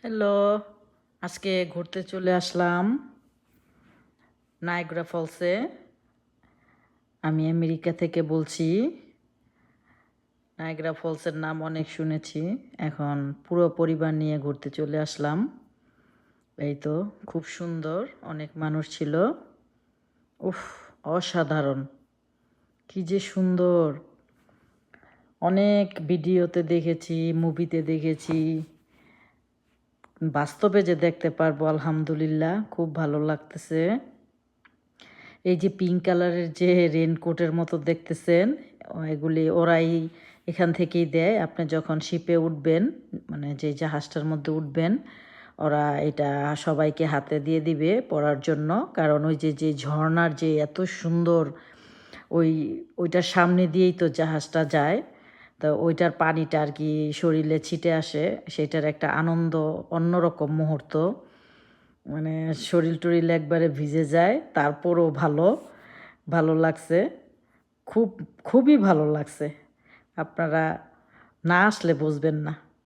Hello, আজকে ঘুরতে চলে আসলাম নায়াগ্রা ফলসে। আমি আমেরিকা থেকে বলছি। নায়াগ্রা ফলসের নাম অনেক শুনেছি, এখন পুরো পরিবার নিয়ে ঘুরতে চলে আসলাম। এই তো খুব সুন্দর, অনেক মানুষ ছিল। উফ, অসাধারণ, কি যে সুন্দর! অনেক ভিডিওতে দেখেছি, মুভিতে দেখেছি, বাস্তবে যে দেখতে পারবো আলহামদুলিল্লাহ, খুব ভালো লাগতেছে। এই যে পিঙ্ক কালারের যে রেনকোটের মতো দেখতেছেন, এগুলি ওরাই এখান থেকেই দেয়। আপনি যখন শিপে উঠবেন, মানে যে জাহাজটার মধ্যে উঠবেন, ওরা এটা সবাইকে হাতে দিয়ে দিবে পরার জন্য। কারণ ওই যে যে ঝর্ণার যে এত সুন্দর, ওইটার সামনে দিয়েই তো জাহাজটা যায়। তো ওইটার পানিটা আর কি শরীরে ছিটে আসে, সেটার একটা আনন্দ, অন্যরকম মুহূর্ত। মানে শরীর টরিল একবারে ভিজে যায়, তারপরও ভালো ভালো লাগছে। খুবই ভালো লাগছে। আপনারা না আসলে বুঝবেন না।